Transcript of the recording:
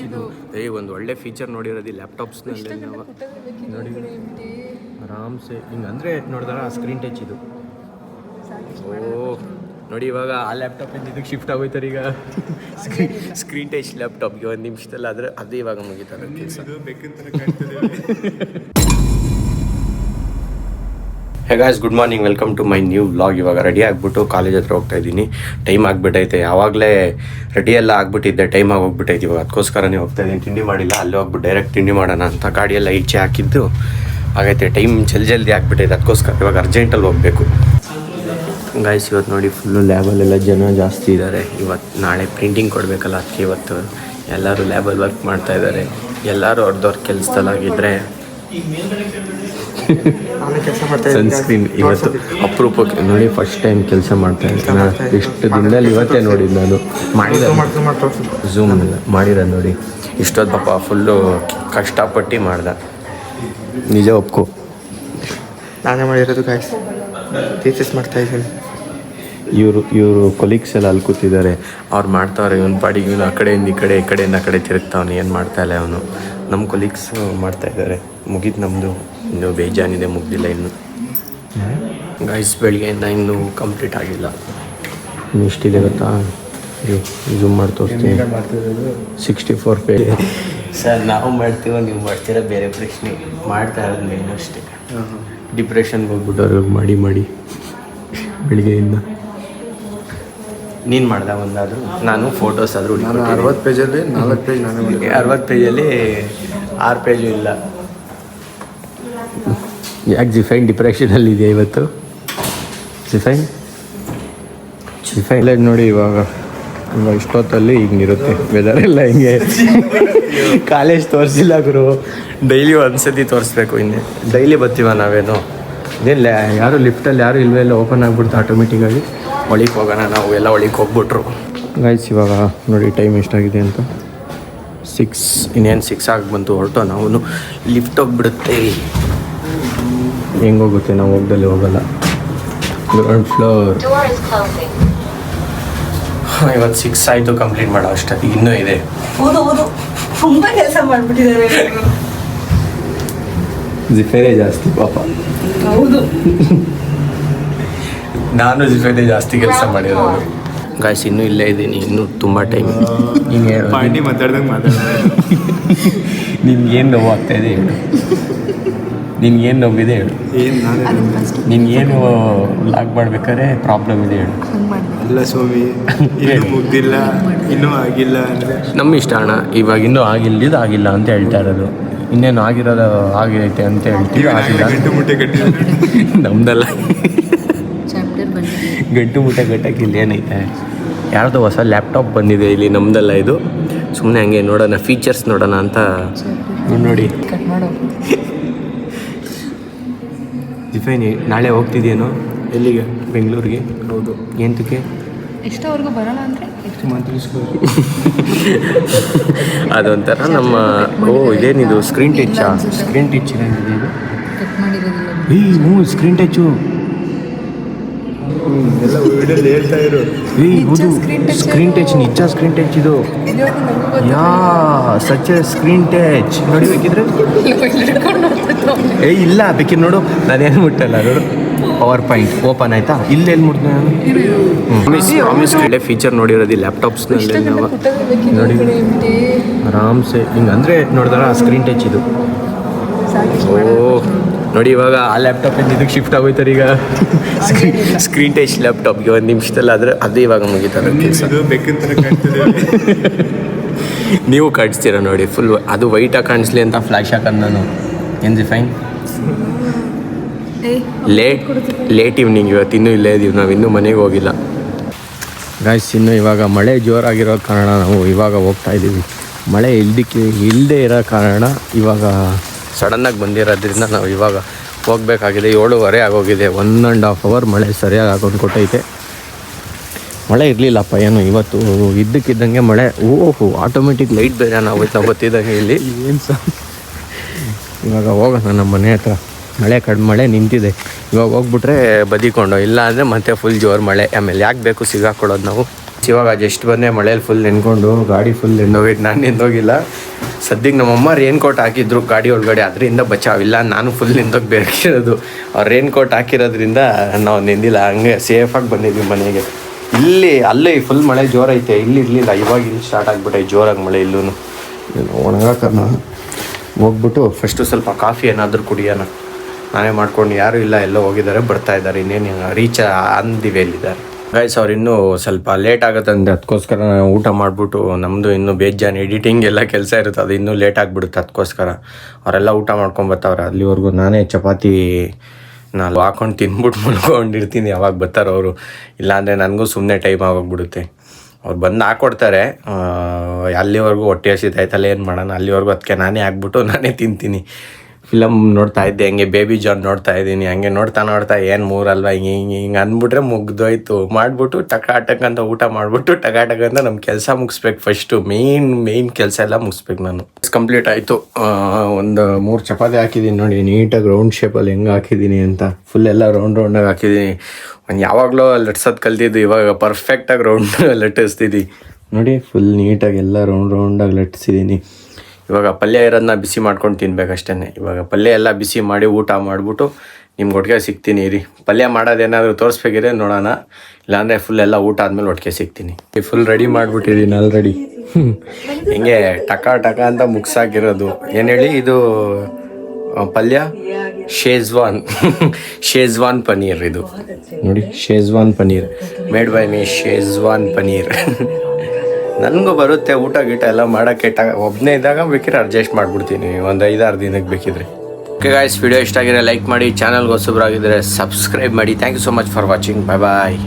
ಇದು ಒಂದು ಒಳ್ಳೆ ಫೀಚರ್ ನೋಡಿರೋದು ಲ್ಯಾಪ್ಟಾಪ್ಸ್ನಲ್ಲಿ ನಾವು ನೋಡಿ ಆರಾಮ್ಸೆ ಹಿಂಗೆ ಅಂದರೆ ನೋಡಿದ್ರೆ ಆ ಸ್ಕ್ರೀನ್ ಟಚ್ ಇದು. ಓಹ್ ನೋಡಿ ಇವಾಗ ಆ ಲ್ಯಾಪ್ಟಾಪಿಂದ ಇದಕ್ಕೆ ಶಿಫ್ಟ್ ಆಗೋಯ್ತಾರೆ ಈಗ ಸ್ಕ್ರೀನ್ ಟಚ್ ಲ್ಯಾಪ್ಟಾಪ್ಗೆ ಒಂದು ನಿಮಿಷದಲ್ಲಿ ಆದರೆ ಅದು ಇವಾಗ ಮುಗಿತಾರೆ ಕೆಲಸ. Hey guys, good morning, welcome to my new vlog. ಇವಾಗ ರೆಡಿ ಆಗಿಬಿಟ್ಟು ಕಾಲೇಜ್ ಹತ್ರ ಹೋಗ್ತಾ ಇದ್ದೀನಿ. ಟೈಮ್ ಆಗಿಬಿಟ್ಟೈತೆ, ಯಾವಾಗಲೇ ರೆಡಿ ಎಲ್ಲ ಆಗಿಬಿಟ್ಟಿದ್ದೆ, ಟೈಮ್ ಆಗೋಗ್ಬಿಟ್ಟೈತೆ. ಇವಾಗ ಅದಕ್ಕೋಸ್ಕರನೇ ಹೋಗ್ತಾ ಇದ್ದೀನಿ. ತಿಂಡಿ ಮಾಡಿಲ್ಲ, ಅಲ್ಲಿ ಹೋಗ್ಬಿಟ್ಟು ಡೈರೆಕ್ಟ್ ತಿಂಡಿ ಮಾಡೋಣ ಅಂತ ಗಾಡಿಯೆಲ್ಲ ಈಚೆ ಹಾಕಿದ್ದು ಆಗೈತೆ. ಟೈಮ್ ಜಲ್ದಿ ಆಗಿಬಿಟ್ಟೈತೆ, ಅದಕ್ಕೋಸ್ಕರ ಇವಾಗ ಅರ್ಜೆಂಟಲ್ಲಿ ಹೋಗಬೇಕು. ಗಾಯ್ಸ್, ಇವತ್ತು ನೋಡಿ ಫುಲ್ಲು ಲ್ಯಾಬಲ್ಲೆಲ್ಲ ಜನ ಜಾಸ್ತಿ ಇದ್ದಾರೆ. ಇವತ್ತು ನಾಳೆ ಪ್ರಿಂಟಿಂಗ್ ಕೊಡಬೇಕಲ್ಲ, ಅದಕ್ಕೆ ಇವತ್ತು ಎಲ್ಲರೂ ಲ್ಯಾಬಲ್ಲಿ ವರ್ಕ್ ಮಾಡ್ತಾ ಇದ್ದಾರೆ. ಎಲ್ಲರೂ ಅವ್ರದ್ದವ್ರ ಕೆಲಸದಲ್ಲಾಗಿದ್ದರೆ ಸನ್ಸ್ಕ್ರೀನ್ ಇವತ್ತು ಅಪರೂಪಕ್ಕೆ ನೋಡಿ ಫಸ್ಟ್ ಟೈಮ್ ಕೆಲಸ ಮಾಡ್ತಾ ಇದ್ದೀನಿ. ಇಷ್ಟು ದಿನದಲ್ಲಿ ಇವತ್ತೇ ನೋಡಿದ್ದು ನಾನು ಝೂಮ್ ಎಲ್ಲ ಮಾಡಿರೋದು ನೋಡಿ. ಇಷ್ಟೊತ್ತು ಪಾಪ ಫುಲ್ಲು ಕಷ್ಟಪಟ್ಟು ಮಾಡ್ದೆ, ನಿಜ ಒಪ್ಕೊ. ನಾನೇ ಮಾಡಿರೋದು ಗಾಯ್ಸ್, ಥೀಸಿಸ್ ಮಾಡ್ತಾ ಇದ್ದೀನಿ. ಇವರು ಕೊಲೀಗ್ಸ್ ಎಲ್ಲ ಅಲ್ಲಿ ಕೂತಿದ್ದಾರೆ, ಅವ್ರು ಮಾಡ್ತಾವ್ರೆ. ಇವನು ಪಾಡಿಗೆ ಇವನು ಆ ಕಡೆಯಿಂದ ಈ ಕಡೆಯಿಂದ ಆ ಕಡೆ ತಿರುಗ್ತಾವನು, ಏನು ಮಾಡ್ತಾ ಇಲ್ಲ ಅವನು. ನಮ್ಮ ಕೊಲೀಗ್ಸ್ ಮಾಡ್ತಾಯಿದ್ದಾರೆ. ಮುಗಿದು ನಮ್ಮದು ಇನ್ನೂ ಬೇಜಾನಿದೆ, ಮುಗ್ದಿಲ್ಲ ಇನ್ನು. ಗಾಯ್ಸ್, ಬೆಳಿಗ್ಗೆಯಿಂದ ಇನ್ನೂ ಕಂಪ್ಲೀಟ್ ಆಗಿಲ್ಲ. ಇನ್ನು ಇಷ್ಟಿದೆ ಗೊತ್ತಾ, ಝೂಮ್ ಮಾಡಿ ತೋರಿಸ್ತೀನಿ. 64 ಪೇಜ್. ಸರ್, ನಾವು ಮಾಡ್ತೀವೋ ನೀವು ಮಾಡ್ತೀರಾ ಬೇರೆ ಪ್ರಶ್ನೆ. ಮಾಡ್ತಾ ಇರೋದು ಮೇನ್ ಅಷ್ಟೇ. ಡಿಪ್ರೆಷನ್ಗೆ ಹೋಗ್ಬಿಟ್ಟವ್ರು ಮಾಡಿ ಬೆಳಿಗ್ಗೆಯಿಂದ. ನೀನು ಮಾಡ್ದೆ ಒಂದಾದರೂ? ನಾನು ಫೋಟೋಸ್ ಆದರೂ 60 ಪೇಜಲ್ಲಿ 4 ಪೇಜ್ ನಾನೇ ಮಾಡಿ. 60 ಪೇಜಲ್ಲಿ 6 ಪೇಜು ಇಲ್ಲ. ಯಾಕೆ ಜಿಫೈನ್ ಡಿಪ್ರೆಷನಲ್ಲಿ ಇದೆ ಇವತ್ತು? ಜಿಫೈನ್ ನೋಡಿ ಇವಾಗ ಇಷ್ಟೊತ್ತಲ್ಲಿ ಹಿಂಗಿರುತ್ತೆ ವೆದರೆಲ್ಲ. ಹಿಂಗೆ ಕಾಲೇಜ್ ತೋರಿಸಿಲ್ಲ ಗುರು, ಡೈಲಿ ಒಂದ್ಸತಿ ತೋರಿಸ್ಬೇಕು. ಇನ್ನೇ ಡೈಲಿ ಬರ್ತೀವ ನಾವೇನು? ಇದೇನಿಲ್ಲ, ಯಾರು ಲಿಫ್ಟಲ್ಲಿ ಯಾರು ಇಲ್ವೇ ಇಲ್ಲ, ಓಪನ್ ಆಗಿಬಿಡ್ತು ಆಟೋಮೆಟಿಕ್ಕಾಗಿ. ಒಳಗೆ ಹೋಗೋಣ, ನಾವು ಎಲ್ಲ ಒಳಗೆ ಹೋಗ್ಬಿಟ್ರು. ಗೈಸ್, ಇವಾಗ ನೋಡಿ ಟೈಮ್ ಎಷ್ಟಾಗಿದೆ ಅಂತ. 6 ಇನ್ನೇನು 6 ಆಗಿ ಬಂತು. ಹೊರಟು ನಾವು ಲಿಫ್ಟ್ ಹೋಗ್ಬಿಡುತ್ತೆ. ಹೆಂಗೆ ಹೋಗುತ್ತೆ, ನಾವು ಹೋಗ್ದಲ್ಲಿ ಹೋಗಲ್ಲ. Ground floor. ಇವತ್ತು 6 ಆಯಿತು ಕಂಪ್ಲೀಟ್ ಮಾಡೋ ಅಷ್ಟೊತ್ತಿಗೆ ಇನ್ನೂ ಇದೆ. ತುಂಬ ಕೆಲಸ ಮಾಡಿಬಿಟ್ಟಿದ್ದಾರೆ. ಜಿಫೇರೇ ಜಾಸ್ತಿ ಪಾಪ. ಹೌದು, ನಾನು ಜಿಫೇರೇ ಜಾಸ್ತಿ ಕೆಲಸ ಮಾಡಿರೋದು. ಗಾಯ್ಸ್, ಇನ್ನೂ ಇಲ್ಲೇ ಇದ್ದೀನಿ, ಇನ್ನೂ ತುಂಬ ಟೈಮ್. ಹಿಂಗೆ ಮಾತಾಡ್ದಂಗೆ ನಿನ್ಗೇನು ನೋವು ಆಗ್ತಾಯಿದೆ ಹೇಳು, ನಿನ್ಗೇನು ನೋವಿದೆ ಹೇಳು, ನಿನ್ಗೇನು ಲಾಗ್ ಮಾಡ್ಬೇಕಾದ್ರೆ ಪ್ರಾಬ್ಲಮ್ ಇದೆ ಹೇಳು. ಅಲ್ಲ ಸ್ವಾಮಿ, ಇನ್ನೂ ಮುಗ್ದಿಲ್ಲ, ಇನ್ನೂ ಆಗಿಲ್ಲ ಅಂದರೆ ನಮ್ಮ ಇಷ್ಟ ಅಣ್ಣ. ಇವಾಗ ಇನ್ನೂ ಆಗಿಲ್ಲ ಅಂತ ಹೇಳ್ತಾ ಇರೋದು. ಇನ್ನೇನು ಆಗಿರೋದು ಆಗೈತೆ ಅಂತ ಹೇಳ್ತೀವಿ. ಆಗಿಲ್ಲ ಗಂಟು ಮುಟ್ಟೆ ಕಟ್ಟಿ ನಮ್ದಲ್ಲ. ಗಂಟು ಮುಟ್ಟೆ ಕಟ್ಟಕ್ಕೆ ಇಲ್ಲಿ ಏನೈತೆ? ಯಾರ್ದೋ ಹೊಸ ಲ್ಯಾಪ್ಟಾಪ್ ಬಂದಿದೆ ಇಲ್ಲಿ, ನಮ್ದಲ್ಲ ಇದು. ಸುಮ್ಮನೆ ಹಂಗೆ ನೋಡೋಣ, ಫೀಚರ್ಸ್ ನೋಡೋಣ ಅಂತ ನೋಡಿ. ಜಿಫೈನ್, ನಾಳೆ ಹೋಗ್ತಿದ್ಯೇನೋ? ಎಲ್ಲಿಗೆ? ಬೆಂಗಳೂರಿಗೆ. ಹೌದು. ಎಂತಕ್ಕೆ? ಎಷ್ಟೋವರೆಗೂ ಬರೋಣ ಅಂದರೆ ಅದೊಂಥರ ನಮ್ಮ ಇದೇನಿದು ಸ್ಕ್ರೀನ್ ಟಚ್ಚಾ? ಸ್ಕ್ರೀನ್ ಟಚ್ ಏನಿದೆ ಇದು? ಕಟ್ ಮಾಡಿರೋದಿಲ್ಲ. ಹ್ಞೂ, ಸ್ಕ್ರೀನ್ ಟಚ್ಚು ಎಲ್ಲ ವಿಡಿಯೋಲಿ ಹೇಳ್ತಾ ಇರೋ. ಹೌದು, ಸ್ಕ್ರೀನ್ ಟಚ್, ನಿಜ ಸ್ಕ್ರೀನ್ ಟಚ್ ಇದು. ಯಾ ಸಚ್ ಎ ಸ್ಕ್ರೀನ್ ಟಚ್. ನೋಡಿ ಬೇಕಿದ್ರೆ. ಇಲ್ಲ ಬೇಕಿದ್ರೆ ನೋಡು, ನಾನೇನು ಮುಟ್ಟಲ್ಲ ನೋಡು. ಪವರ್ ಪಾಯಿಂಟ್ ಓಪನ್ ಆಯ್ತಾ? ಇಲ್ಲೆಲ್ಲಿ ಮುಟ್ದೆ ನಾನು. ಒಳ್ಳೆ ಫೀಚರ್ ನೋಡಿರೋದು ಲ್ಯಾಪ್ಟಾಪ್ಸ್ನಲ್ಲಿ ನಾವು. ನೋಡಿ ಆರಾಮ್ಸೆ ಹಿಂಗೆ ಅಂದರೆ ನೋಡಿದ್ರೆ ಆ ಸ್ಕ್ರೀನ್ ಟಚ್ ಇದು. ಓಹ್ ನೋಡಿ ಇವಾಗ ಆ ಲ್ಯಾಪ್ಟಾಪಿಂದ ಇದಕ್ಕೆ ಶಿಫ್ಟ್ ಆಗೋಯ್ತಾರೆ ಈಗ ಸ್ಕ್ರೀನ್ ಟಚ್ ಲ್ಯಾಪ್ಟಾಪ್ಗೆ. ಒಂದು ನಿಮಿಷದಲ್ಲಿ ಆದರೆ ಅದು ಇವಾಗ ಮುಗಿತಾರೆ ಕೆಲಸ. ನೀವು ಕಾಣಿಸ್ತೀರ ನೋಡಿ, ಫುಲ್ ಅದು ವೈಟಾಗಿ ಕಾಣಿಸ್ಲಿ ಅಂತ ಫ್ಲ್ಯಾಶ್ ಹಾಕೋದು ನಾನು. ಏನು ಫೈನ್. ಲೇಟ್ ಈವ್ನಿಂಗ್ ಇವತ್ತು, ಇನ್ನೂ ಇಲ್ಲೇ ಇದ್ದೀವಿ ನಾವು, ಇನ್ನೂ ಮನೆಗೆ ಹೋಗಿಲ್ಲ. ಗಾಯ್ಸ್, ಇನ್ನು ಇವಾಗ ಮಳೆ ಜೋರಾಗಿರೋ ಕಾರಣ ನಾವು ಇವಾಗ ಹೋಗ್ತಾ ಇದ್ದೀವಿ. ಮಳೆ ಇಲ್ಲದೆ ಇರೋ ಕಾರಣ ಇವಾಗ ಸಡನ್ನಾಗಿ ಬಂದಿರೋದ್ರಿಂದ ನಾವು ಇವಾಗ ಹೋಗಬೇಕಾಗಿದೆ. 7:30 ಆಗೋಗಿದೆ. 1.5 hour ಮಳೆ ಸರಿಯಾಗಿ ಹಾಕೊಂಡು ಕೊಟ್ಟೈತೆ. ಮಳೆ ಇರಲಿಲ್ಲಪ್ಪ ಏನು ಇವತ್ತು, ಇದ್ದಕ್ಕಿದ್ದಂಗೆ ಮಳೆ. ಓಹೋ, ಆಟೋಮೆಟಿಕ್ ಲೈಟ್ ಬೇರೆ ನಾವು ಗೊತ್ತಿದ್ದಂಗೆ ಇಲ್ಲಿ. ಏನು ಸಹ ಇವಾಗ ಹೋಗೋಣ ನಮ್ಮ ಮನೆ ಹತ್ರ. ಮಳೆ ನಿಂತಿದೆ. ಇವಾಗ ಹೋಗ್ಬಿಟ್ರೆ ಬದಿಕೊಂಡು, ಇಲ್ಲ ಅಂದರೆ ಮತ್ತೆ ಫುಲ್ ಜೋರು ಮಳೆ. ಆಮೇಲೆ ಯಾಕೆ ಬೇಕು ಸಿಗಾಕೊಳ್ಳೋದು ನಾವು. ಇವಾಗ ಜಸ್ಟ್ ಬಂದೆ ಮಳೇಲಿ ಫುಲ್ ನೆನ್ಕೊಂಡು ಗಾಡಿ ಫುಲ್ ನೆಂದೋಗಿದ್ದು. ನಾನು ನೆಂದೋಗಿಲ್ಲ ಸದ್ಯಕ್ಕೆ ನಮ್ಮಮ್ಮ ರೇನ್ ಕೋಟ್ ಹಾಕಿದ್ರು ಗಾಡಿ ಒಳಗಡೆ, ಅದರಿಂದ ಬಚಾವಿಲ್ಲ. ನಾನು ಫುಲ್ ನೆಂದೋಗಿ ಬೇಕಿರೋದು. ಅವ್ರು ರೇನ್ ಕೋಟ್ ಹಾಕಿರೋದ್ರಿಂದ ನಾವು ನೆಂದಿಲ್ಲ, ಹಂಗೆ ಸೇಫಾಗಿ ಬಂದಿದ್ವಿ ಮನೆಗೆ. ಅಲ್ಲಿ ಫುಲ್ ಮಳೆ ಜೋರೈತೆ, ಇಲ್ಲಿ ಇರಲಿಲ್ಲ, ಇವಾಗ ಇಲ್ಲಿ ಸ್ಟಾರ್ಟ್ ಆಗಿಬಿಟ್ಟೆ ಜೋರಾಗಿ ಮಳೆ. ಇಲ್ಲೂ ಒಣಗಾಕನ ಹೋಗ್ಬಿಟ್ಟು ಫಸ್ಟು ಸ್ವಲ್ಪ ಕಾಫಿ ಏನಾದರೂ ಕುಡಿಯೋಣ. ನಾನೇ ಮಾಡ್ಕೊಂಡು, ಯಾರೂ ಇಲ್ಲ, ಎಲ್ಲೋ ಹೋಗಿದ್ದಾರೆ, ಬರ್ತಾ ಇದ್ದಾರೆ. ಇನ್ನೇನು ರೀಚ್ ಅಂದಿವೆಯಲ್ಲಿದ್ದಾರೆ ಗೈಸ್. ಅವ್ರು ಇನ್ನೂ ಸ್ವಲ್ಪ ಲೇಟ್ ಆಗುತ್ತೆ ಅಂದರೆ ಅದಕ್ಕೋಸ್ಕರ ನಾನು ಊಟ ಮಾಡಿಬಿಟ್ಟು, ನಮ್ಮದು ಇನ್ನೂ ಬೇಜಾನ್ ಎಡಿಟಿಂಗ್ ಎಲ್ಲ ಕೆಲಸ ಇರುತ್ತೆ, ಅದು ಇನ್ನೂ ಲೇಟ್ ಆಗಿಬಿಡುತ್ತೆ. ಅದಕ್ಕೋಸ್ಕರ ಅವರೆಲ್ಲ ಊಟ ಮಾಡ್ಕೊಂಡು ಬರ್ತಾವ್ರೆ. ಅಲ್ಲಿವರೆಗೂ ನಾನೇ ಚಪಾತಿ ನಾನು ಹಾಕೊಂಡು ತಿಂದ್ಬಿಟ್ಟು ಮಲ್ಕೊಂಡಿರ್ತೀನಿ. ಯಾವಾಗ ಬರ್ತಾರೋ ಅವರು, ಇಲ್ಲಾಂದರೆ ನನಗೂ ಸುಮ್ಮನೆ ಟೈಮ್ ಆಗೋಗ್ಬಿಡುತ್ತೆ. ಅವ್ರು ಬಂದು ಹಾಕ್ಕೊಡ್ತಾರೆ, ಅಲ್ಲಿವರೆಗೂ ಹೊಟ್ಟೆ ಹಸಿತಾಯ್ತಲ್ಲ, ಏನು ಮಾಡೋಣ, ಅಲ್ಲಿವರೆಗೂ ಅದಕ್ಕೆ ನಾನೇ ಹಾಕ್ಬಿಟ್ಟು ನಾನೇ ತಿಂತೀನಿ. ಫಿಲಮ್ ನೋಡ್ತಾ ಇದ್ದೆ, ಹಂಗೆ ಬೇಬಿ ಜಾನ್ ನೋಡ್ತಾ ಇದ್ದೀನಿ. ಹಂಗೆ ನೋಡ್ತಾ ಏನು ಮೂರಲ್ವ ಹಿಂಗೆ ಅಂದ್ಬಿಟ್ರೆ ಮುಗ್ದೋಯ್ತು. ಮಾಡಿಬಿಟ್ಟು ಟಕಾಟಕ್ ಅಂತ ಊಟ ಮಾಡಿಬಿಟ್ಟು ಟಕಾಟಕ್ ಅಂತ ನಮ್ಮ ಕೆಲಸ ಮುಗಿಸ್ಬೇಕು. ಫಸ್ಟು ಮೇಯ್ನ್ ಕೆಲಸ ಎಲ್ಲ ಮುಗಿಸ್ಬೇಕು ನಾನು. ಕಂಪ್ಲೀಟ್ ಆಯಿತು. ಒಂದು 3 ಚಪಾತಿ ಹಾಕಿದ್ದೀನಿ ನೋಡಿ, ನೀಟಾಗಿ ರೌಂಡ್ ಶೇಪಲ್ಲಿ ಹೆಂಗೆ ಹಾಕಿದ್ದೀನಿ ಅಂತ. ಫುಲ್ ಎಲ್ಲ ರೌಂಡಾಗಿ ಹಾಕಿದ್ದೀನಿ. ಒಂದು ಯಾವಾಗಲೂ ಲಟ್ಸೋದು ಕಲ್ತಿದ್ದು, ಇವಾಗ ಪರ್ಫೆಕ್ಟಾಗಿ ರೌಂಡ್ ಲಟ್ಟಿಸ್ತಿದ್ದಿ ನೋಡಿ. ಫುಲ್ ನೀಟಾಗಿ ಎಲ್ಲ ರೌಂಡಾಗಿ ಲಟ್ಟಿಸಿದ್ದೀನಿ. ಇವಾಗ ಪಲ್ಯ ಇರೋದನ್ನ ಬಿಸಿ ಮಾಡ್ಕೊಂಡು ತಿನ್ಬೇಕಷ್ಟೇ. ಇವಾಗ ಪಲ್ಯ ಎಲ್ಲ ಬಿಸಿ ಮಾಡಿ ಊಟ ಮಾಡಿಬಿಟ್ಟು ನಿಮ್ಗೆ ಒಟ್ಟಿಗೆ ಸಿಗ್ತೀನಿ ಇರಿ. ಪಲ್ಯ ಮಾಡೋದೇನಾದರೂ ತೋರಿಸ್ಬೇಕಿದ್ರೆ ನೋಡೋಣ, ಇಲ್ಲಾಂದರೆ ಫುಲ್ ಎಲ್ಲ ಊಟ ಆದಮೇಲೆ ಒಟ್ಟಿಗೆ ಸಿಗ್ತೀನಿ. ಫುಲ್ ರೆಡಿ ಮಾಡಿಬಿಟ್ಟಿದ್ದೀನಿ ಆಲ್ರೆಡಿ. ಹಿಂಗೆ ಟಕ ಅಂತ ಮುಗ್ಸಾಕಿರೋದು. ಏನು ಹೇಳಿ ಇದು ಪಲ್ಯ? ಶೇಜ್ವಾನ್ ಪನ್ನೀರ್ ಇದು ನೋಡಿ. Schezwan paneer made by me. Schezwan paneer ನನಗೂ ಬರುತ್ತೆ ಊಟ ಗೀಟ ಎಲ್ಲ ಮಾಡೋಕ್ಕೆ. ಒಬ್ಬನೇ ಇದ್ದಾಗ ಬೇಕಿದ್ರೆ ಅಡ್ಜಸ್ಟ್ ಮಾಡಿಬಿಡ್ತೀನಿ, ಒಂದು 5-6 ದಿನಕ್ಕೆ ಬೇಕಿದ್ರೆ. ಓಕೆ ಗಾಯ್ಸ್, ವಿಡಿಯೋ ಇಷ್ಟ ಆಗಿದ್ರೆ ಲೈಕ್ ಮಾಡಿ, ಚಾನಲ್ಗೆ ಹೊಸಬ್ರಾಗಿದ್ದರೆ ಸಬ್ಸ್ಕ್ರೈಬ್ ಮಾಡಿ. Thank you so much for watching. Bye.